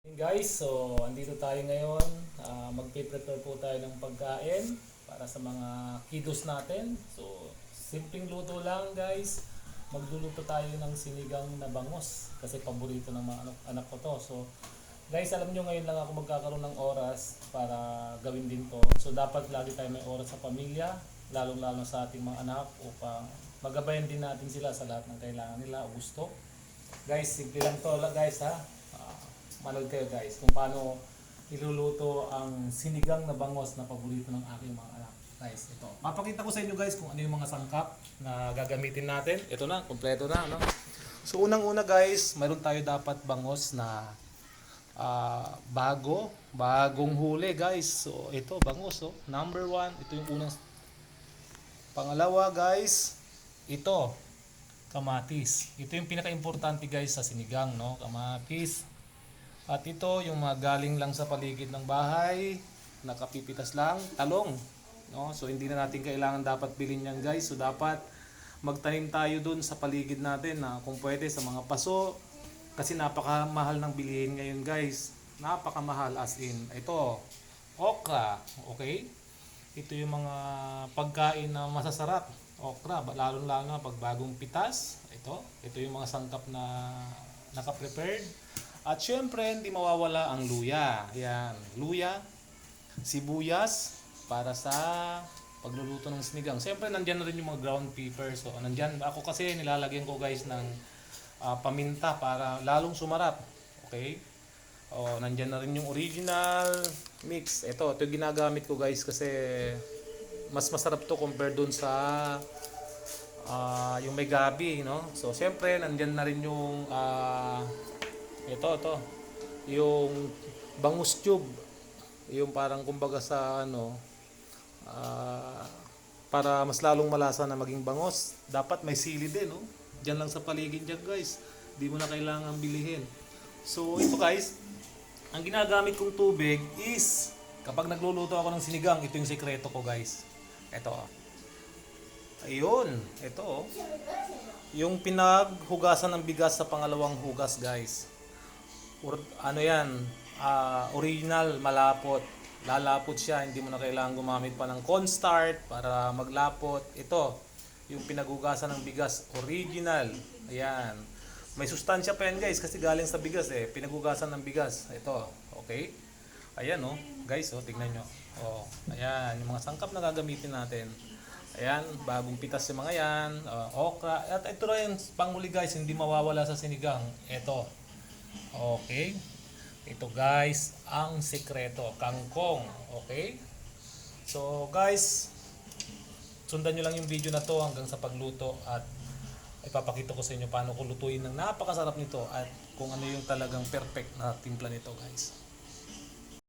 Hey guys, so andito tayo ngayon. Magpe-prepare po tayo ng pagkain para sa mga kiddos natin. So, simpleng luto lang guys. Magluluto tayo ng sinigang na bangos kasi paborito ng mga anak ko to. So, guys, alam nyo ngayon lang ako magkakaroon ng oras para gawin din to. So, dapat lagi tayo may oras sa pamilya, lalong-lalo sa ating mga anak upang magabayan din natin sila sa lahat ng kailangan nila o gusto. Guys, simple lang to guys ha. Manood kayo guys kung paano iluluto ang sinigang na bangos na paborito ng aking mga anak. Guys, ito. Mapakita ko sa inyo guys kung ano yung mga sangkap na gagamitin natin. Ito na, kompleto na. No? So unang-una guys, mayroon tayo dapat bangos na bagong huli guys. So ito, bangos. Oh. Number 1, ito yung unang. Pangalawa guys, ito, kamatis. Ito yung pinaka-importante guys sa sinigang. No? Kamatis. At ito yung mga galing lang sa paligid ng bahay, nakapipitas lang, talong. No? So hindi na natin kailangan dapat bilhin yan guys. So dapat magtanim tayo dun sa paligid natin na kung pwede sa mga paso. Kasi napakamahal ng bilihin ngayon guys. Napakamahal as in. Ito, okra. Okay? Ito yung mga pagkain na masasarap. Okra, lalo-lalo na pag bagong pitas. Ito yung mga sangkap na naka-prepared. At syempre, hindi mawawala ang luya. Ayan, luya, sibuyas para sa pagluluto ng sinigang. Syempre, nandyan na rin yung mga ground pepper. So, nandyan. Ako kasi nilalagyan ko guys ng paminta para lalong sumarap. Okay? O, nandyan na rin yung original mix. Ito yung ginagamit ko guys kasi mas masarap to compare dun sa yung may gabi, no? So, syempre, nandyan na rin yung ito yung bangus tube, yung parang kumbaga sa para mas lalong malasa na maging bangos dapat may sili din, no? Diyan lang sa paligid dyan guys, di mo na kailangan bilihin. So ito guys, ang ginagamit kong tubig is kapag nagluluto ako ng sinigang, ito yung sekreto ko guys. Ito ayun, ito yung pinaghugasan ng bigas sa pangalawang hugas guys. Original, malapot. Lalapot siya, hindi mo na kailangan gumamit pa ng cornstarch para maglapot. Ito, yung pinaghugasan ng bigas, original. Ayan. May sustansya pa yan guys kasi galing sa bigas pinaghugasan ng bigas. Ito, okay? Ayan guys, tignan nyo. Ayan, yung mga sangkap na gagamitin natin. Ayan, bagong pitas yung mga yan. Okra. At ito rin, panghuli guys, hindi mawawala sa sinigang. Ito. Okay. Ito guys, ang sekreto, kangkong. Okay? So guys, sundan nyo lang yung video na to hanggang sa pagluto at ipapakita ko sa inyo paano ko lutuin ng napakasarap nito at kung ano yung talagang perfect na timpla nito guys.